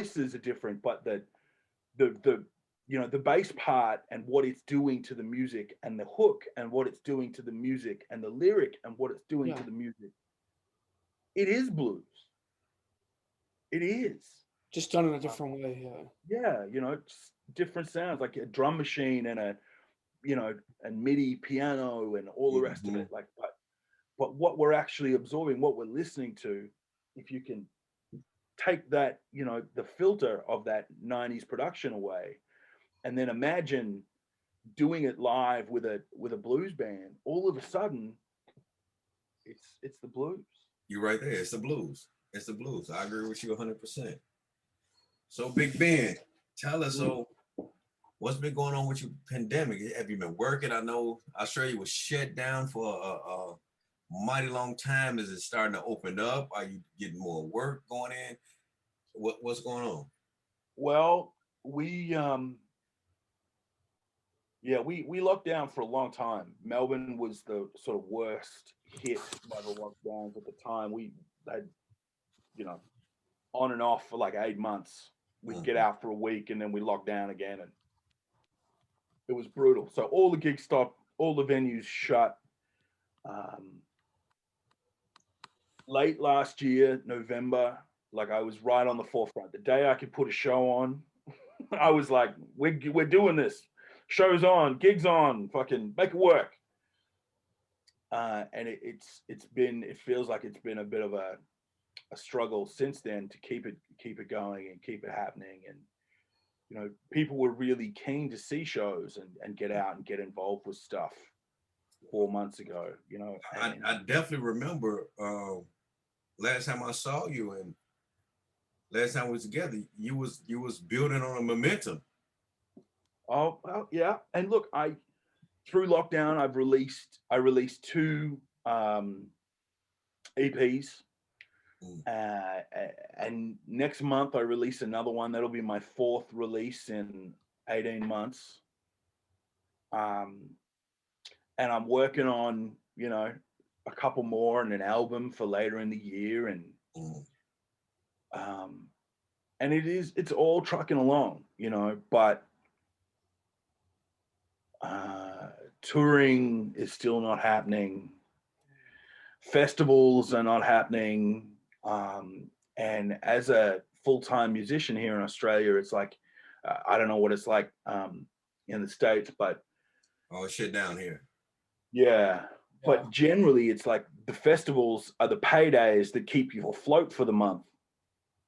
voices are different, but the the bass part and what it's doing to the music and the hook and what it's doing to the music and the lyric and what it's doing Yeah. to the music, it is blues. It is. Just done in a different way. Yeah. Yeah, just different sounds like a drum machine and and MIDI piano and all the rest of Hmm. it. Like, but what we're actually absorbing, what we're listening to, if you can take that, the filter of that 90s production away, and then imagine doing it live with a blues band, all of a sudden it's the blues. You're right there. It's the blues. It's the blues. I agree with you 100%. So, Big Ben, tell us, Mm. so what's been going on with your pandemic? Have you been working? I know Australia was shut down for a mighty long time. Is it starting to open up? Are you getting more work going in? What's going on? Well, we yeah, we locked down for a long time. Melbourne was the sort of worst hit by the lockdowns at the time. We had, you know, on and off for like 8 months. We'd get Mhm. out for a week and then we locked down again, and it was brutal. So all the gigs stopped, all the venues shut. Um, Late last year, November, like I was right on the forefront. The day I could put a show on, I was like, we're doing this. Shows on, gigs on, fucking make it work. And it feels like it's been a bit of a struggle since then to keep it going and keep it happening. And people were really keen to see shows and get out and get involved with stuff 4 months ago. And I definitely remember last time I saw you and last time we was together, you was building on a momentum. oh well, yeah. And look, I through lockdown, I released two EPs. Mm. And next month I release another one. That'll be my fourth release in 18 months. Um, and I'm working on, a couple more and an album for later in the year. Mm. Um, and it's all trucking along, but uh, touring is still not happening. Festivals are not happening. And as a full-time musician here in Australia, it's like, I don't know what it's like in the States, but Oh, shit down here. yeah. Yeah. But generally, it's like the festivals are the paydays that keep you afloat for the month.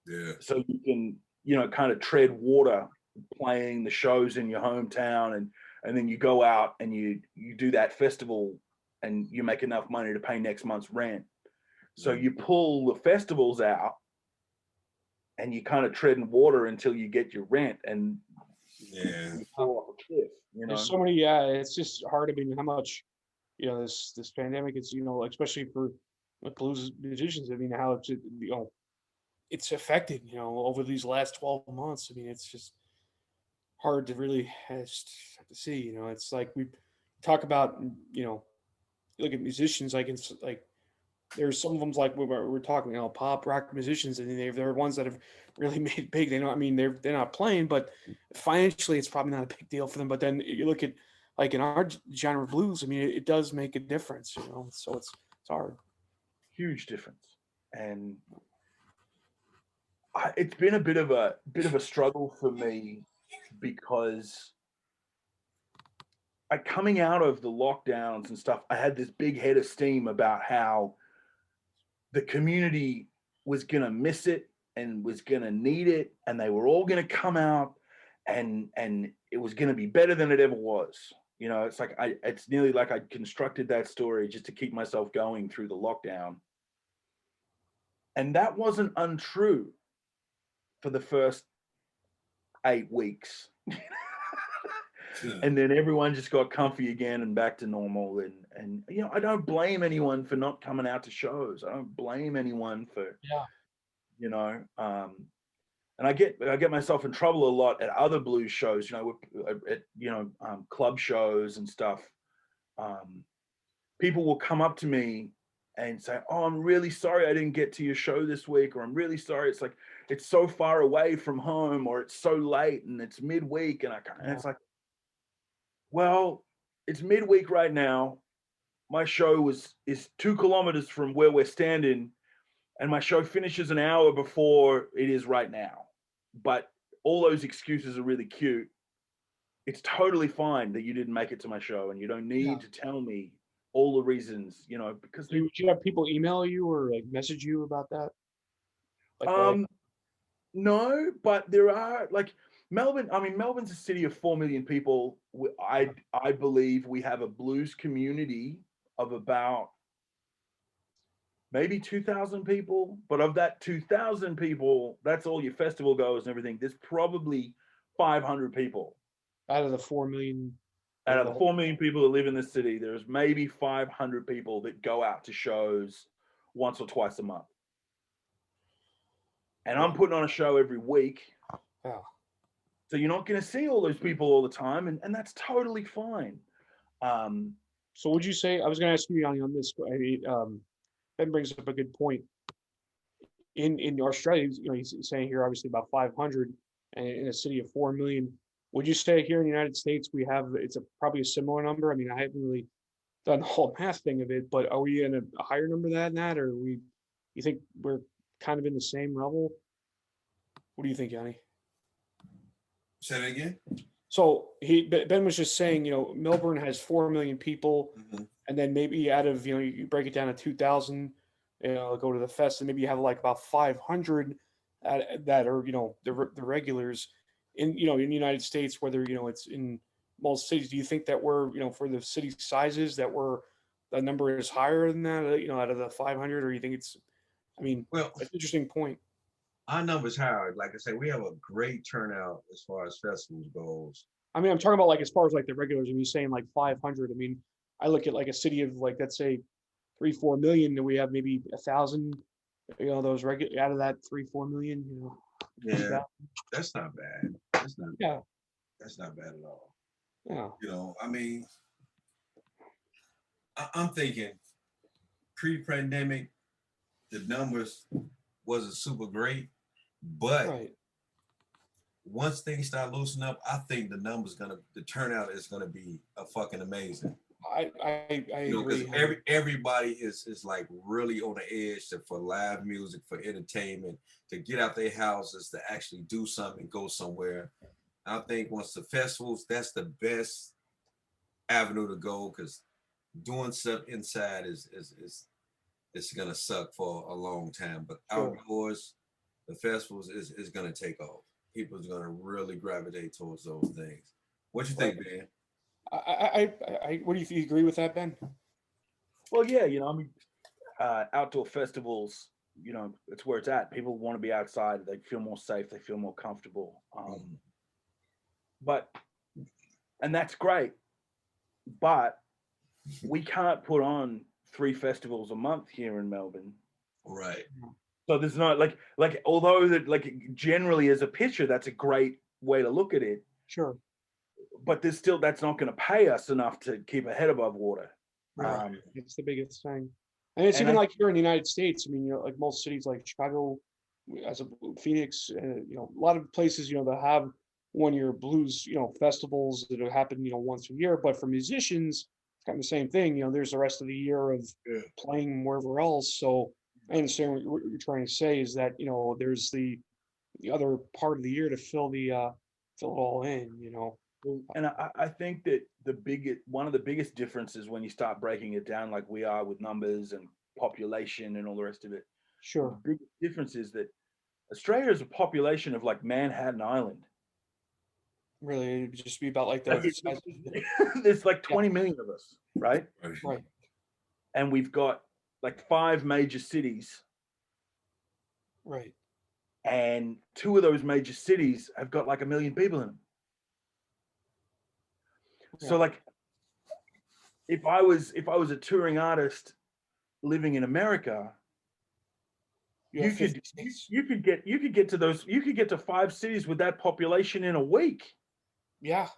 Yeah. So you can, kind of tread water playing the shows in your hometown, and then you go out and you do that festival and you make enough money to pay next month's rent. So Mm. you pull the festivals out and you kind of tread in water until you get your rent, and Yeah. you Uh, fall off a cliff, there's so many. Yeah, it's just hard. I mean, how much this pandemic. It's like, especially for like blues musicians. I mean, how it's it's affected over these last 12 months. I mean, it's just hard to really just have to see. It's like we talk about look at musicians like it's like there's some of them like we're talking pop rock musicians, and they're ones that have really made it big. They know, I mean, they're not playing, but financially it's probably not a big deal for them. But then you look at like in our genre of blues, I mean, it does make a difference, so it's hard. huge difference. And it's been a bit of a struggle for me because coming out of the lockdowns and stuff, I had this big head of steam about how the community was going to miss it and was going to need it, and they were all going to come out, and it was going to be better than it ever was. It's like it's nearly like I constructed that story just to keep myself going through the lockdown, and that wasn't untrue for the first 8 weeks. And then everyone just got comfy again and back to normal. And I don't blame anyone for not coming out to shows. I don't blame anyone for Yeah. you know and I get myself in trouble a lot at other blues shows, at club shows and stuff. People will come up to me and say, oh, I'm really sorry I didn't get to your show this week, or I'm really sorry it's like it's so far away from home, or it's so late and it's midweek and I can't. And it's like, well, it's midweek right now. My show is 2 kilometers from where we're standing, and my show finishes an hour before it is right now. But all those excuses are really cute. It's totally fine that you didn't make it to my show, and you don't need to tell me all the reasons, because Would you have people email you or like message you about that? No, but there are like Melbourne. I mean, Melbourne's a city of 4 million people. I believe we have a blues community of about maybe 2,000 people. But of that 2,000 people, that's all your festival goers and everything. There's probably 500 people out of the 4 million. Out of the 4 million people that live in this city, there's maybe 500 people that go out to shows once or twice a month. And I'm putting on a show every week. Wow. So you're not going to see all those people all the time, and that's totally fine. So would you say, I was going to ask you on this, Ben brings up a good point. In Australia, he's saying here obviously about 500, and in a city of 4 million. Would you say here in the United States it's probably a similar number? I mean, I haven't really done the whole math thing of it, but are we in a higher number than that, or you think we're kind of in the same level? What do you think, Yanni? Say that again. So Ben was just saying, Melbourne has 4 million people, and then maybe out of you break it down to 2,000, go to the fest, and maybe you have like about 500 that are the regulars in in the United States, whether it's in most cities. Do you think that we're for the city sizes that the number is higher than that out of the 500, or you think it's? I mean, well, that's an interesting point. Our numbers higher. Like I say, we have a great turnout as far as festivals goes. I mean, I'm talking about like as far as like the regulars, and you saying like 500. I mean, I look at like a city of like, let's say 3-4 million, and we have maybe 1,000, those regular out of that 3-4 million, Yeah, that's not bad. That's not bad at all. Yeah. I mean, I'm thinking pre-pandemic, the numbers wasn't super great, but once things start loosening up, I think the turnout is gonna be a fucking amazing. I agree. Because everybody is like really on the edge for live music, for entertainment, to get out their houses, to actually do something, go somewhere. I think once the festivals, that's the best avenue to go, because doing stuff inside is gonna suck for a long time. But outdoors, the festivals is gonna take off. People's gonna really gravitate towards those things. What you think, Ben? What do you agree with that, Ben? Well, yeah, I mean, outdoor festivals, it's where it's at. People want to be outside. They feel more safe. They feel more comfortable. And that's great. But we can't put on 3 festivals a month here in Melbourne. Right. So there's not although that generally as a pitcher, that's a great way to look at it. Sure. But that's not going to pay us enough to keep a head above water. Right. It's the biggest thing. And it's even like here in the United States. I mean, like most cities like Chicago, as a Phoenix, a lot of places, that have 1-year blues, festivals that happen, once a year. But for musicians, it's kind of the same thing. There's the rest of the year of playing wherever else. So I understand what you're trying to say is that, there's the other part of the year to fill it all in, And I think that one of the biggest differences when you start breaking it down like we are with numbers and population and all the rest of it. Sure. The big difference is that Australia is a population of like Manhattan Island. Really, it'd just be about like there's like 20 million of us, right? Right. And we've got like 5 major cities. Right. And 2 of those major cities have got like 1 million people in them. Yeah. So like if I was a touring artist living in America, you could get to 5 cities with that population in a week. Yeah.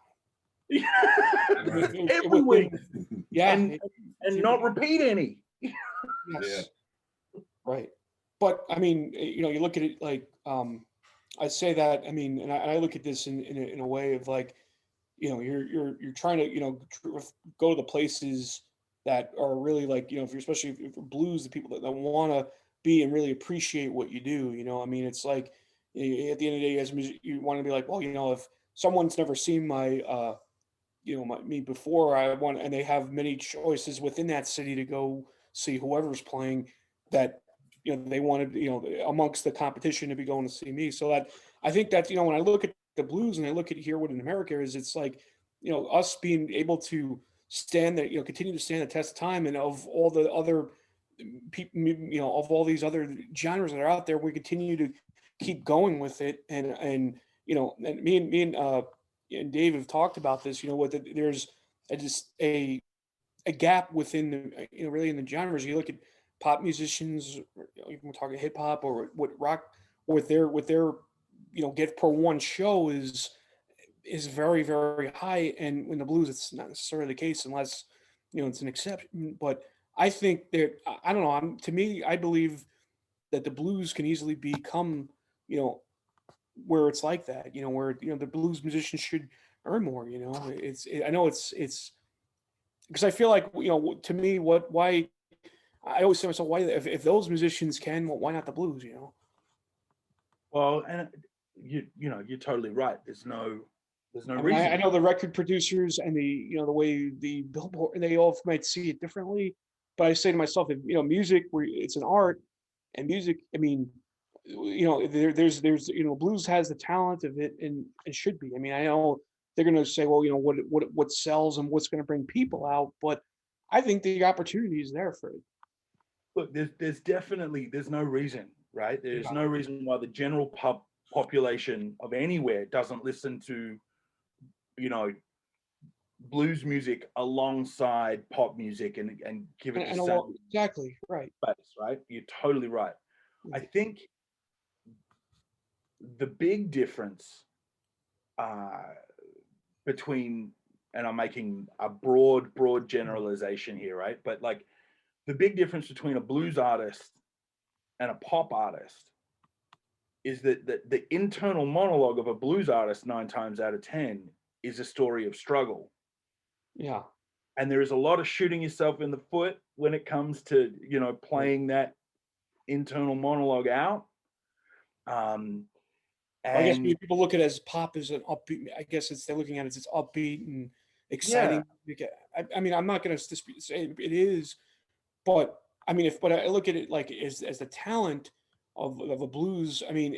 Every week. Yeah. And not repeat any. Yes. Right. But I mean, you look at it like, I say that, I mean, and I look at this in a way of like, you're trying to, go to the places that are really like, if you're, especially if you're blues, the people that want to be and really appreciate what you do, I mean, it's like, at the end of the day, as a you want to be like, well, if someone's never seen me before, I want, and they have many choices within that city to go see whoever's playing, that they wanted, amongst the competition, to be going to see me. So that, I think that, when I look at the blues and I look at here what in America is, it's like, us being able to stand there, continue to stand the test of time, and of all the other people, of all these other genres that are out there, we continue to keep going with it. And and me and Dave have talked about this, there's just a gap within the, really in the genres. You look at pop musicians, or, even we're talking hip hop or what rock, with their get per one show is very, very high, and in the blues it's not necessarily the case, unless it's an exception. But I think that, I don't know. To me, I believe that the blues can easily become, you know where it's like that, where the blues musicians should earn more. I know it's because I feel like, to me, why I always say to myself, why, if those musicians can, well, why not the blues? Well, and you're totally right. There's no I mean, I reason. know the record producers and the way the Billboard, they all might see it differently, but I say to myself, if music, where it's an art, and music, I mean, there's blues has the talent of it, and it should be. I mean, I know they're going to say, well, what sells and what's going to bring people out, but I think the opportunity is there for it. Look, there's definitely there's no reason, right? There's Yeah. no reason why the general population of anywhere doesn't listen to you know blues music alongside pop music, and give it the And a lot, same exactly right. space, right? You're totally right. I think the big difference uh, between, and I'm making a broad generalization here, right? But like the big difference between a blues artist and a pop artist is that the internal monologue of a blues artist 9 times out of 10 is a story of struggle. Yeah. And there is a lot of shooting yourself in the foot when it comes to, Right. playing that internal monologue out. Um, I guess and people look at it as pop as an upbeat. I guess they're looking at it as it's upbeat and yeah, exciting. I mean, I'm not going to dispute, say it is, but I mean, but I look at it like as the talent of a blues. I mean,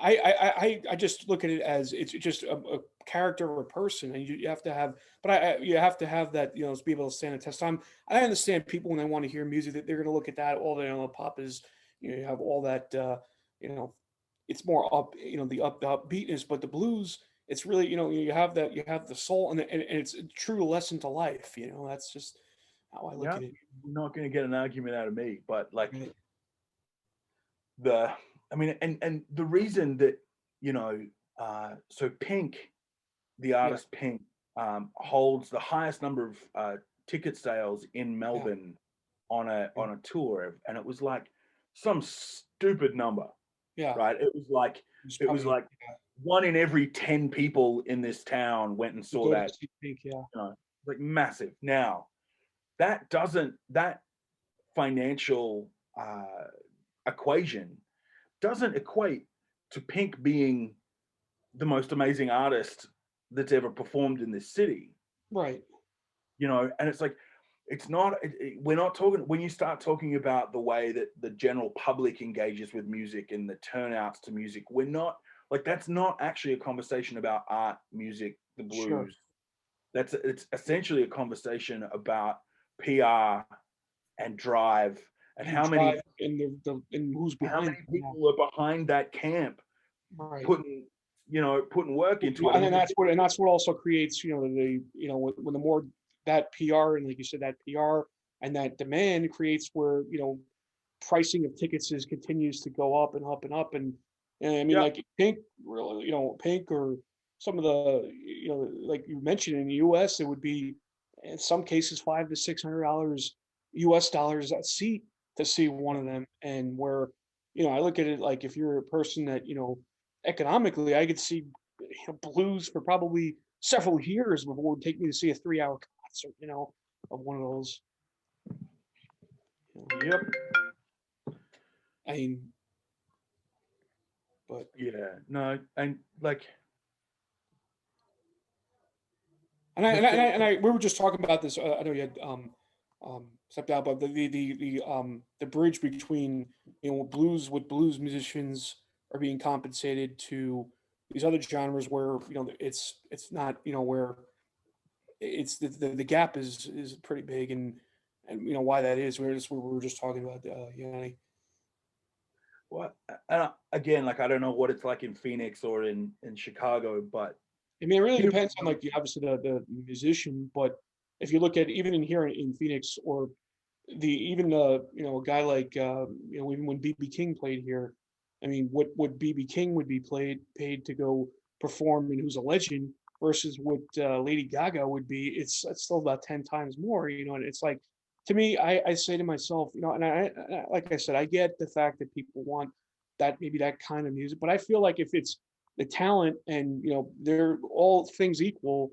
I just look at it as it's just a character or a person, and you have to have, but you have to have that, to be able to stand the test time. I understand people when they want to hear music that they're going to look at that all day. Pop is, you have all that, you know, it's more up, the upbeatness, but the blues, it's really, you have the soul, and it's a true lesson to life. That's just how I look yeah, at it. you're not going to get an argument out of me. But like Right. the, I mean, and the reason that, you know, so Pink, the Yeah. artist Pink, holds the highest number of ticket sales in Yeah. Melbourne on a Yeah. tour, and it was like some stupid number, Yeah. right? It's It was probably, like one in every 10 people in this town went and to saw go to that, see Pink. Yeah. like massive. Now that financial equation doesn't equate to Pink being the most amazing artist that's ever performed in this city. Right. And it's like, it's not, we're not talking, when you start talking about the way that the general public engages with music and the turnouts to music, we're not, like, that's not actually a conversation about art, music, the Sure. blues. It's essentially a conversation about PR and drive, and And drive, and and who's how behind many it. Yeah. people are behind that camp Right. putting putting work into it. I And then mean, that's what also creates, when the more that PR, and like you said, that PR and that demand creates where, pricing of tickets continues to go up and up and up. And I mean, yeah, like Pink, really, Pink, or some of the, like you mentioned, in the US, it would be in some cases $500 to $600 US dollars a seat to see one of them. And where, I look at it like if you're a person that, economically, I could see blues for probably several years before it would take me to see a 3-hour concert, of one of those. Yep. I mean, but Yeah. No. And like we were just talking about this. I know you had stepped out, but the bridge between what blues musicians are being compensated to these other genres where it's not where it's the gap is pretty big, and why that is. We were just talking about Yanni. what? And again, like I don't know what it's like in Phoenix or in Chicago, but I mean, it really here- depends on like obviously the musician, but if you look at even in here in Phoenix or even a guy like even when BB King played here, I mean what BB King would be paid to go perform and who's a legend versus what Lady Gaga would be, it's still about 10 times more, and it's like to me I say to myself, and like I said, I get the fact that people want that maybe that kind of music, but I feel like if it's the talent and they're all things equal,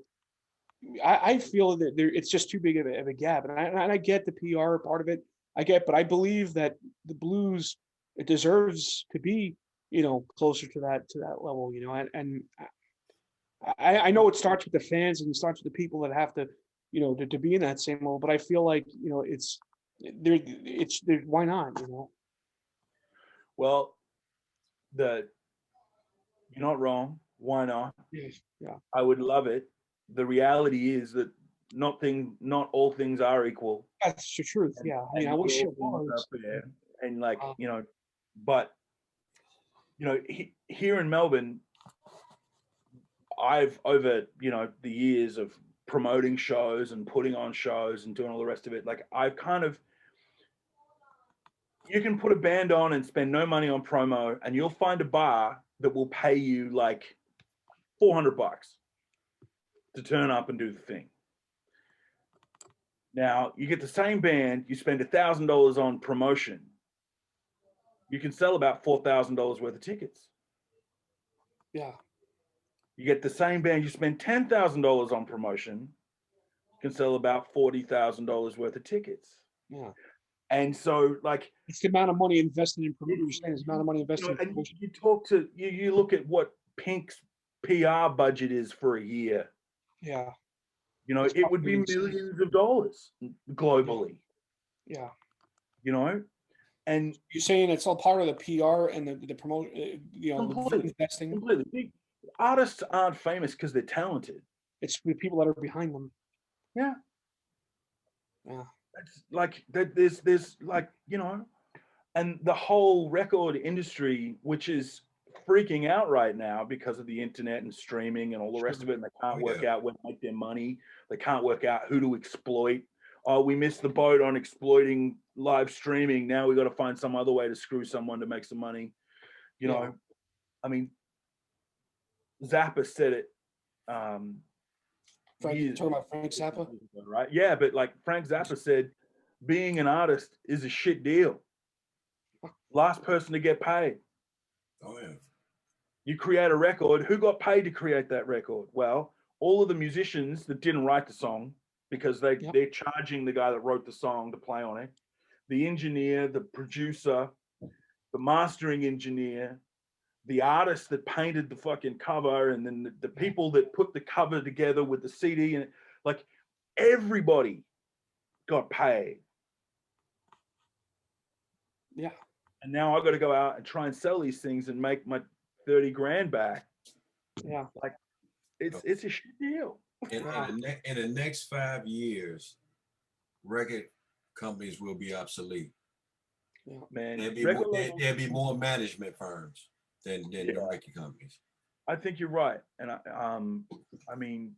I feel that it's just too big of a gap, and I get the PR part of it. But I believe that the blues it deserves to be closer to that level, and I know it starts with the fans and it starts with the people that have to to be in that same level. But I feel like it's there. Why not? well, the you're not wrong. Why not? Yeah, I would love it. The reality is that not all things are equal. that's the truth. And, Yeah, I mean, and I not wish all it things are was. fair. And like, Uh, but here in Melbourne, I've over, the years of promoting shows and putting on shows and doing all the rest of it, like I've kind of you can put a band on and spend no money on promo and you'll find a bar that will pay you like $400 to turn up and do the thing. Now you get the same band, you spend $1,000 on promotion, you can sell about $4,000 worth of tickets. yeah, You get the same band, you spend $10,000 on promotion, you can sell about $40,000 worth of tickets. yeah. And so, like, It's the amount of money invested in promotion. You're saying it's the amount of money invested in and promotion. you talk to you look at what Pink's PR budget is for a year. Yeah, It would be probably insane. millions of dollars globally. Yeah. And You're saying it's all part of the PR and the promotion, the completely, investing. completely. Artists aren't famous because they're talented. It's the people that are behind them. Yeah. Yeah. It's like there's like, and the whole record industry, which is freaking out right now because of the internet and streaming and all the rest of it, and they can't work out where to make their money. They can't work out who to exploit. Oh, we missed the boat on exploiting live streaming. Now we got to find some other way to screw someone to make some money. I mean, Zappa said it. Talking about Frank Zappa? Right? Yeah, but like Frank Zappa said, being an artist is a shit deal. Last person to get paid. Oh yeah. You create a record. Who got paid to create that record? Well, all of the musicians that didn't write the song because they're charging the guy that wrote the song to play on it. The engineer, the producer, the mastering engineer, the artist that painted the fucking cover, and then the people that put the cover together with the CD, and like everybody got paid. Yeah. And now I got to go out and try and sell these things and make my 30 grand back. Yeah. Like it's a shit deal. In the next 5 years, record companies will be obsolete. Yeah. Man, there'll be more management firms than the record companies. I think you're right. And I mean,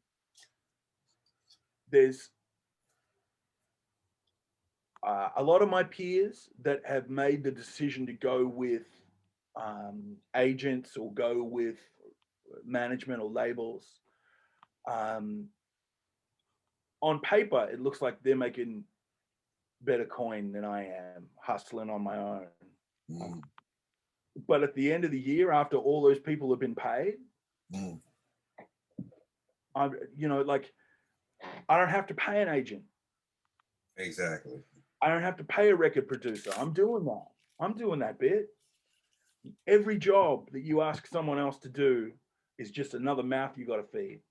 there's a lot of my peers that have made the decision to go with agents or go with management or labels. On paper, it looks like they're making better coin than I am hustling on my own. Mm, But at the end of the year, after all those people have been paid, mm, I'm, like, I don't have to pay an agent. exactly. I don't have to pay a record producer. I'm doing that. I'm doing that bit. Every job that you ask someone else to do is just another mouth you got to feed.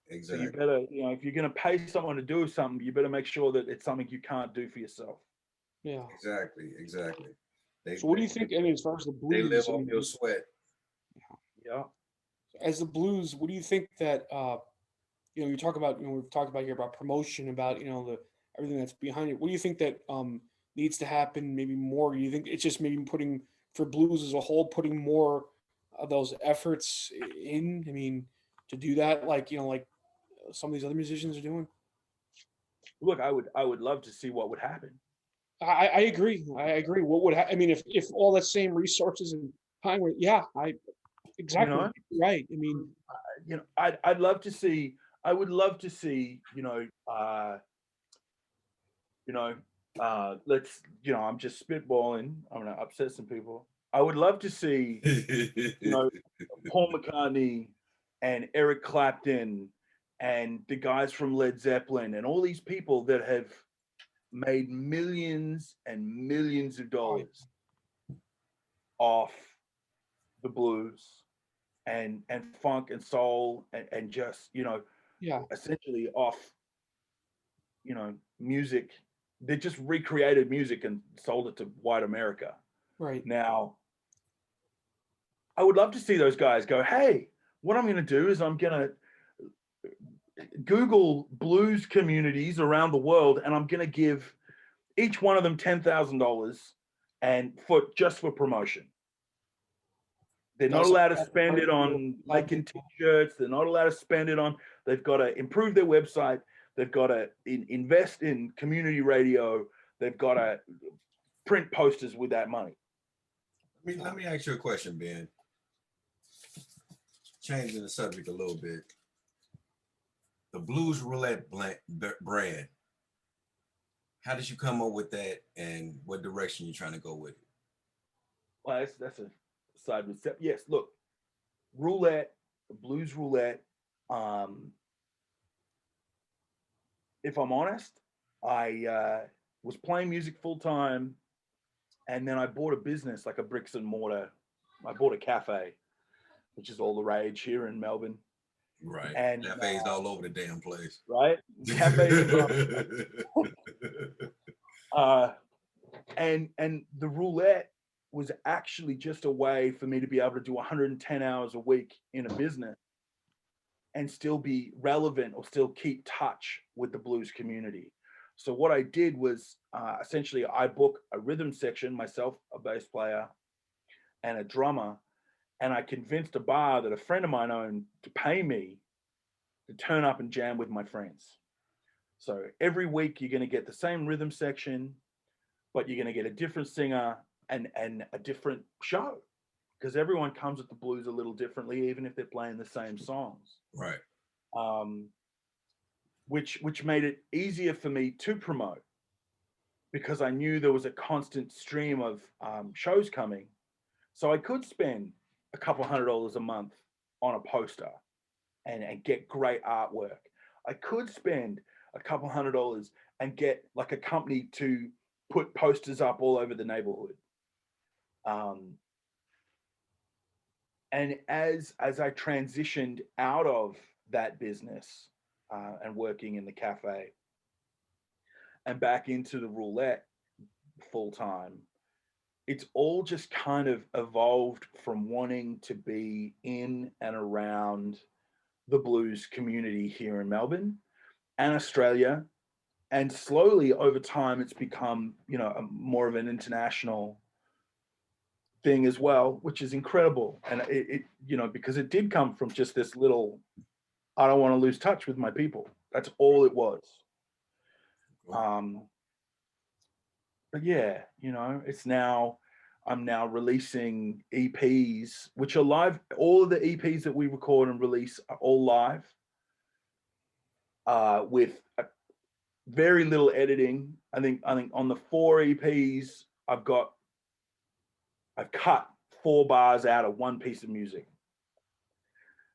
So you Exactly. better, if you're going to pay someone to do something, you better make sure that it's something you can't do for yourself. Yeah. Exactly. Exactly. They, So what do they, you think? I mean, as far as the they live blues, I off mean, your sweat. Yeah. as the blues, what do you think that you talk about, we've talked about here about promotion, about the everything that's behind it. What do you think that needs to happen? Maybe more. Do you think it's just maybe putting for blues as a whole, putting more of those efforts in? I mean, to do that, like like some of these other musicians are doing. Look, I would love to see what would happen. I agree. I agree. What would I mean if all that same resources and time were, yeah, I You exactly know, right. I mean, I'd love to see. I would love to see. You know, let's. I'm just spitballing. I'm gonna upset some people. I would love to see. You know, Paul McCartney and Eric Clapton and the guys from Led Zeppelin and all these people that have made millions and millions of right, dollars off the blues and funk and soul and just yeah, essentially off music. They just recreated music and sold it to white America. right, Now I would love to see those guys go, hey, what I'm going to do is I'm going to Google blues communities around the world, and I'm going to give each one of them $10,000 and for promotion. They're not that's allowed to that's spend it incredible. on making t-shirts. They're not allowed to spend it on. They've got to improve their website. They've got to invest in community radio. They've got to print posters with that money. Let me ask you a question, Ben. Changing the subject a little bit. The Blues Roulette brand. How did you come up with that, and what direction you trying to go with it? Well, that's a side step. Yes, look, roulette, blues roulette. If I'm honest, I was playing music full time, and then I bought a business, like a bricks and mortar. I bought a cafe, which is all the rage here in Melbourne. Right. And Cafes all over the damn place. right, cafes. And the roulette was actually just a way for me to be able to do 110 hours a week in a business and still be relevant or still keep touch with the blues community. So what I did was essentially I book a rhythm section, myself, a bass player, and a drummer, and I convinced a bar that a friend of mine owned to pay me to turn up and jam with my friends. So every week you're going to get the same rhythm section, but you're going to get a different singer and a different show, because everyone comes at the blues a little differently, even if they're playing the same songs. Right. Which made it easier for me to promote, because I knew there was a constant stream of shows coming. So I could spend a couple $100 a month on a poster and get great artwork. I could spend a couple $100 and get like a company to put posters up all over the neighborhood. And as I transitioned out of that business and working in the cafe and back into the roulette full time, it's all just kind of evolved from wanting to be in and around the blues community here in Melbourne and Australia. And slowly over time, it's become, more of an international thing as well, which is incredible. And it because it did come from just this little, I don't want to lose touch with my people. That's all it was. But yeah, I'm now releasing EPs, which are live. All of the EPs that we record and release are all live, with very little editing. I think on the 4 EPs, I've cut 4 bars out of one piece of music.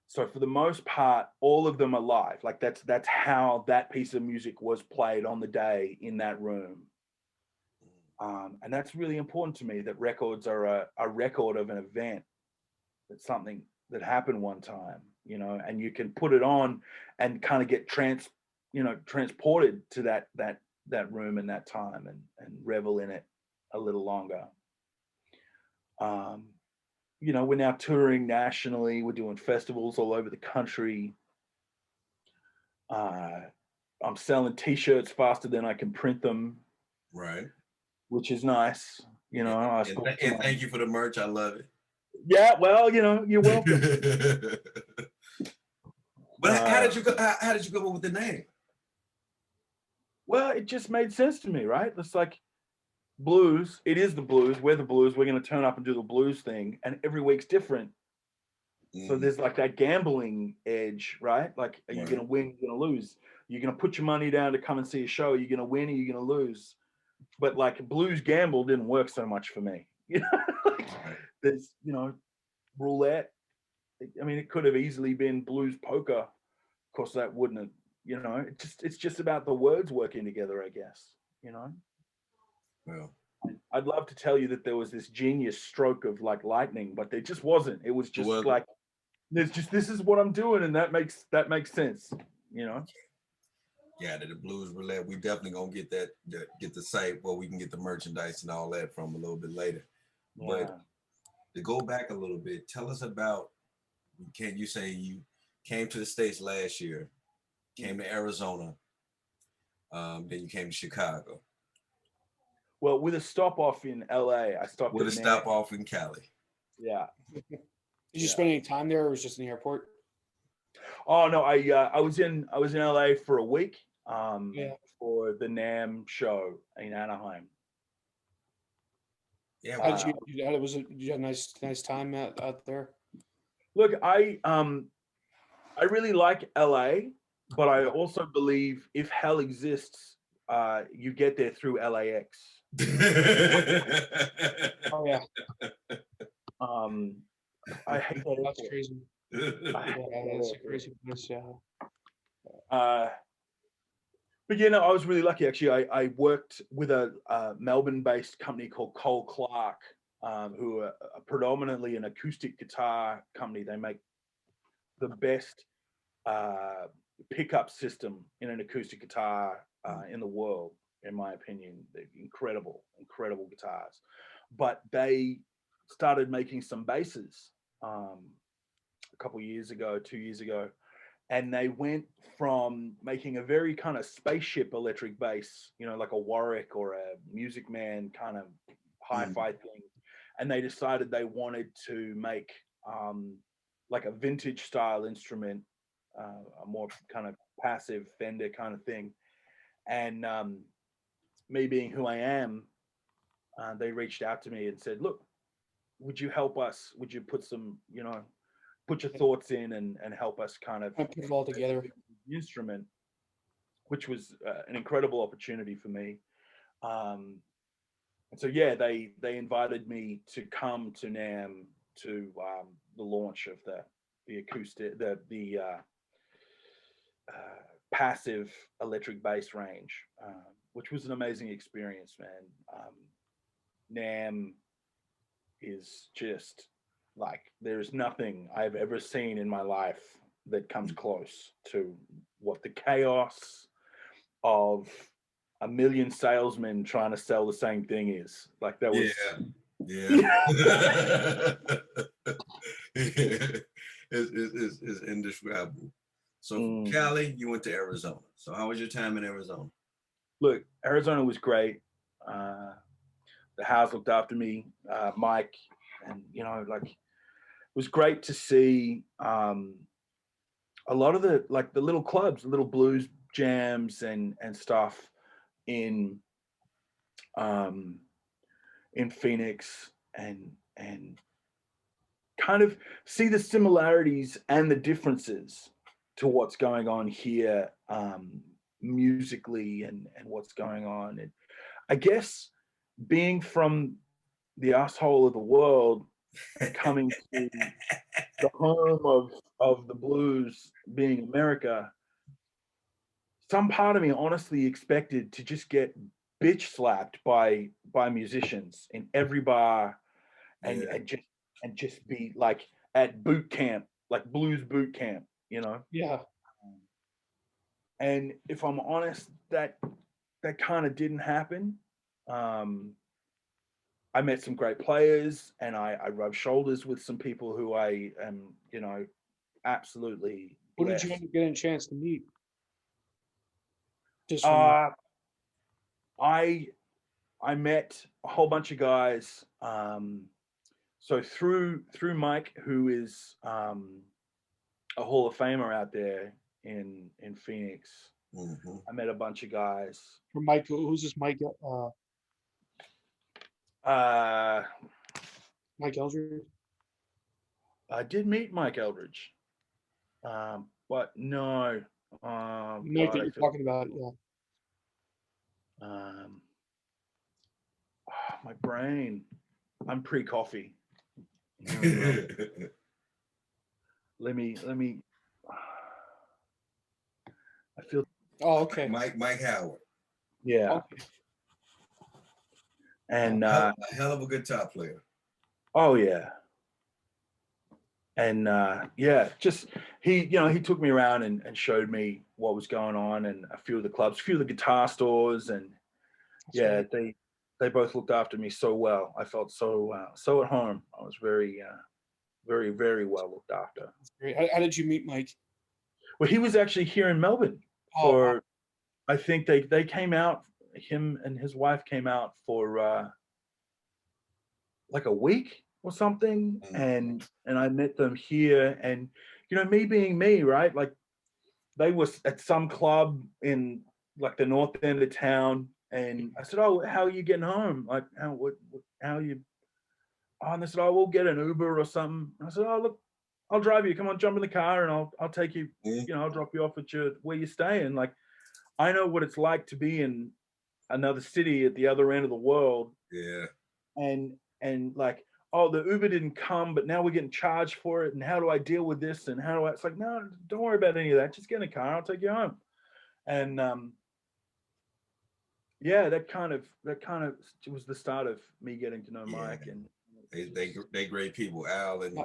So for the most part, all of them are live. Like that's how that piece of music was played on the day in that room. And that's really important to me, that records are a record of an event. It's something that happened one time, you know, and you can put it on and kind of get transported to that room and that time and revel in it a little longer. You know, we're now touring nationally. We're doing festivals all over the country. I'm selling T-shirts faster than I can print them. Right. Which is nice. You know, and thank you for the merch. I love it. Yeah, well, you know, you're welcome. But how did you go up with the name? Well, it just made sense to me, right? It's like blues. It is the blues. We're the blues. We're going to turn up and do the blues thing, and every week's different. So there's like that gambling edge, right? Like, are you going to win? You're going to lose. You're going to put your money down to come and see a show. You're going to win or you're going to lose. But like blues gamble didn't work so much for me. You know, like, there's, you know, roulette. I mean, it could have easily been blues poker. Of course, that wouldn't have, you know, it's just about the words working together, I guess, you know. Well, I'd love to tell you that there was this genius stroke of like lightning, but there just wasn't. It was just like, this is what I'm doing, and that makes sense, you know. Yeah, the blues roulette. We definitely gonna get the site where we can get the merchandise and all that from a little bit later. Yeah. But to go back a little bit, tell us about. Can you say you came to the States last year, came to Arizona, then you came to Chicago. Well, with a stop off in LA, I stopped with a stop off in Cali. Yeah. Did you spend any time there, or was it just in the airport? Oh no, I was in LA for a week. For the NAMM show in Anaheim. Yeah, did you have a nice time out there? Look, I really like LA, but I also believe if hell exists, you get there through LAX. Oh yeah. I hate that. That's crazy. That's a crazy place. Yeah. But you know, I was really lucky actually. I worked with a Melbourne-based company called Cole Clark, who are predominantly an acoustic guitar company. They make the best pickup system in an acoustic guitar in the world, in my opinion. They're incredible guitars. But they started making some basses a couple years ago, 2 years ago. And they went from making a very kind of spaceship electric bass, you know, like a Warwick or a Music Man kind of hi-fi thing. And they decided they wanted to make like a vintage style instrument, a more kind of passive Fender kind of thing. And me being who I am, they reached out to me and said, look, would you help us? Would you put some, you know, put your thoughts in and help us kind of put it all together, the instrument, which was an incredible opportunity for me. And so yeah, they invited me to come to NAMM to the launch of the acoustic, the passive electric bass range, which was an amazing experience, man. NAMM is just like, there's nothing I've ever seen in my life that comes close to what the chaos of a million salesmen trying to sell the same thing is. Like, that was it's indescribable. So from Cali, you went to Arizona. So how was your time in Arizona? Look, Arizona was great. The house looked after me, Mike, and you know, like, it was great to see a lot of the little clubs, little blues jams and stuff in Phoenix, and kind of see the similarities and the differences to what's going on here musically and what's going on. And I guess being from the asshole of the world and coming to the home of the blues being America, some part of me honestly expected to just get bitch slapped by musicians in every bar and, Yeah. and just be like at boot camp, like blues boot camp, you know? Yeah. And if I'm honest, that kind of didn't happen. Um, I met some great players and I rubbed shoulders with some people who I am, you know, absolutely Who did you blessed. end up getting a chance to meet? Just from Uh, I met a whole bunch of guys. So through Mike, who is a Hall of Famer out there in Phoenix, Mm-hmm. I met a bunch of guys. from Mike. Who's this Mike? Uh, Mike Eldridge. I did meet Mike Eldridge, but no. Oh Mike God, that I you're feel. talking about. Yeah. Um, my brain. I'm pre-coffee. Let me. I feel. Oh, okay. Mike Howard. Yeah, Okay. and A hell of a guitar player. oh yeah, and yeah, just he, you know, he took me around and showed me what was going on, and a few of the clubs, a few of the guitar stores, and yeah, they both looked after me so well. I felt so so at home. I was very very well looked after. That's great. How did you meet Mike? Well, he was actually here in Melbourne Oh, wow. for, I think they came out, him and his wife came out for like a week or something, and I met them here, and you know, me being me, right? Like they was at some club in like the north end of town, and I said, "Oh, how are you getting home? Like, how are you?" Oh, and they said, "Oh, we'll get an Uber or something." And I said, "Oh, look, I'll drive you. Come on, jump in the car, and I'll take you. You know, I'll drop you off at your where you stay." And like, I know what it's like to be in another city at the other end of the world, Yeah. and like, oh, the Uber didn't come, but now we're getting charged for it, and how do I deal with this, and how do I? It's like, no, don't worry about any of that. Just get in a car. I'll take you home. And yeah, that kind of was the start of me getting to know Yeah. Mike, and They great people, Al and